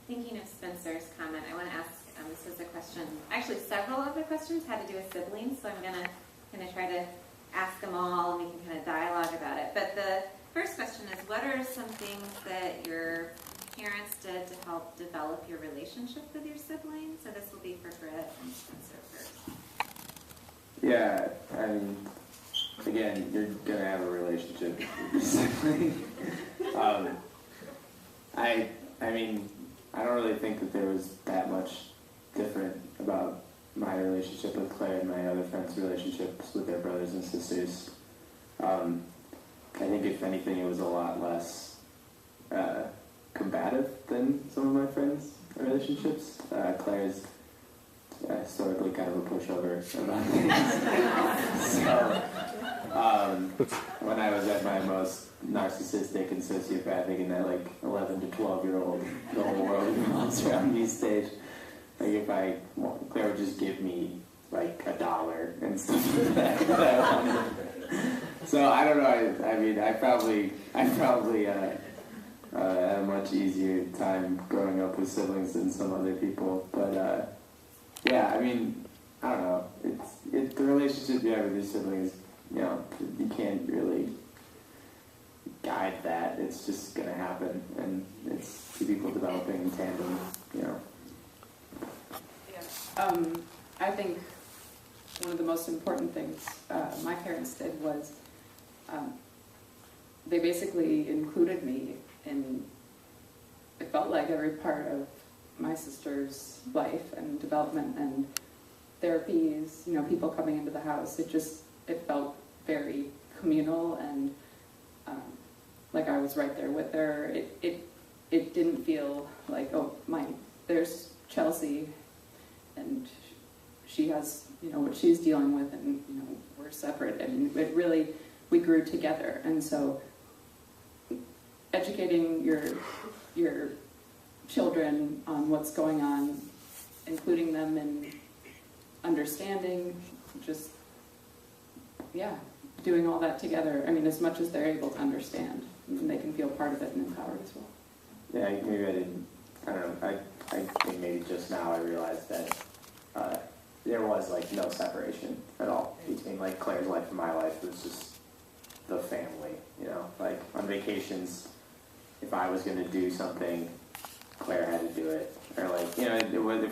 thinking of Spencer's comment, I want to ask, this was a question, actually several of the questions had to do with siblings, so I'm going to try to ask them all and we can kind of dialogue about it. But the first question is, what are some things that your parents did to help develop your relationship with your siblings? So this will be for Britt and Spencer first. Yeah, I mean, again, you're going to have a relationship with your sibling. I mean, I don't really think that there was that much different about my relationship with Claire and my other friends' relationships with their brothers and sisters. I think if anything, it was a lot less combative than some of my friends' relationships. Claire's historically kind of a pushover about things. So, when I was at my most narcissistic and sociopathic and that 11 to 12-year-old, the whole world revolves around me stage, Claire would just give me $1 and stuff like that. So I don't know. I mean, I probably had a much easier time growing up with siblings than some other people. But yeah, I mean, I don't know. It's the relationship you have with your siblings. You can't really guide that. It's just gonna happen, and it's two people developing in tandem. Yeah. I think one of the most important things my parents did was they basically included me in, it felt like, every part of my sister's life and development and therapies, people coming into the house. It felt very communal and like I was right there with her. It didn't feel like, there's Chelsea and she has, what she's dealing with, and, we're separate. I mean, it really, we grew together. And so educating your children on what's going on, including them in understanding, doing all that together. I mean, as much as they're able to understand, and they can feel part of it and empowered as well. Yeah, maybe I don't know, I think maybe just now I realized that there was no separation at all between Claire's life and my life. It was just the family, on vacations, if I was going to do something, Claire had to do it. Or if we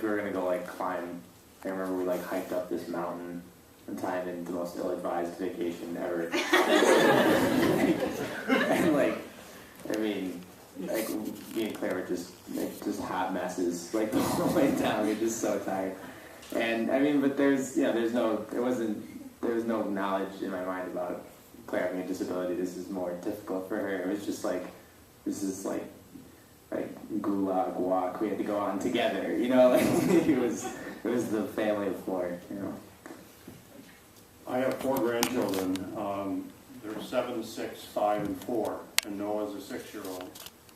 were going to go climb, I remember we hiked up this mountain one time in the most ill-advised vacation ever. And me and Claire were just hot messes the whole way down. We were just so tired. And I mean, but there was no knowledge in my mind about Claire having a disability. This is more difficult for her. It was just this is gulag walk we had to go on together. It was the family of four. I have 4 grandchildren. They're 7, 6, 5, and 4. And Noah's a 6-year-old.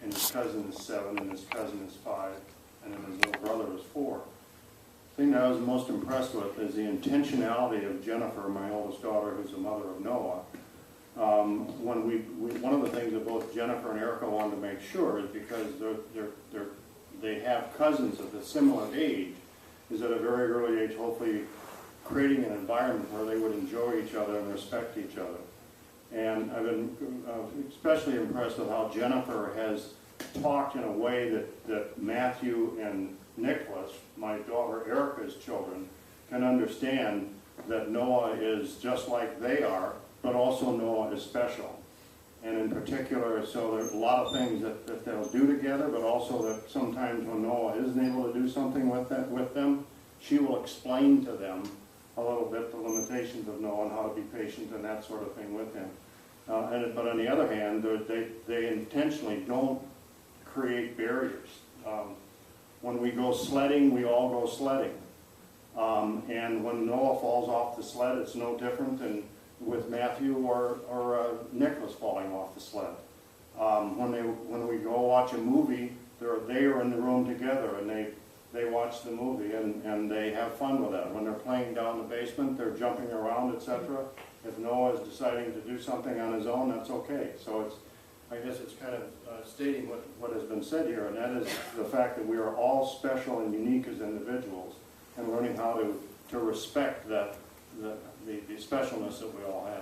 And his cousin is 7, and his cousin is 5, and then his little brother is 4. The thing that I was most impressed with is the intentionality of Jennifer, my oldest daughter, who's the mother of Noah. One of the things that both Jennifer and Erica wanted to make sure is because they have cousins of a similar age, is at a very early age, hopefully creating an environment where they would enjoy each other and respect each other. And I've been especially impressed with how Jennifer has talked in a way that Matthew and Nicholas, my daughter Erica's children, can understand that Noah is just like they are, but also Noah is special. And in particular, so there are a lot of things that they'll do together, but also that sometimes when Noah isn't able to do something with them, she will explain to them a little bit the limitations of Noah and how to be patient and that sort of thing with him. But on the other hand, they intentionally don't create barriers. When we go sledding, we all go sledding. And when Noah falls off the sled, it's no different than with Matthew or Nicholas falling off the sled. When we go watch a movie, they are in the room together and they watch the movie and they have fun with that. When they're playing down the basement, they're jumping around, etc. If Noah is deciding to do something on his own, that's okay. So I guess it's kind of stating what has been said here, and that is the fact that we are all special and unique as individuals, and learning how to respect that the specialness that we all have.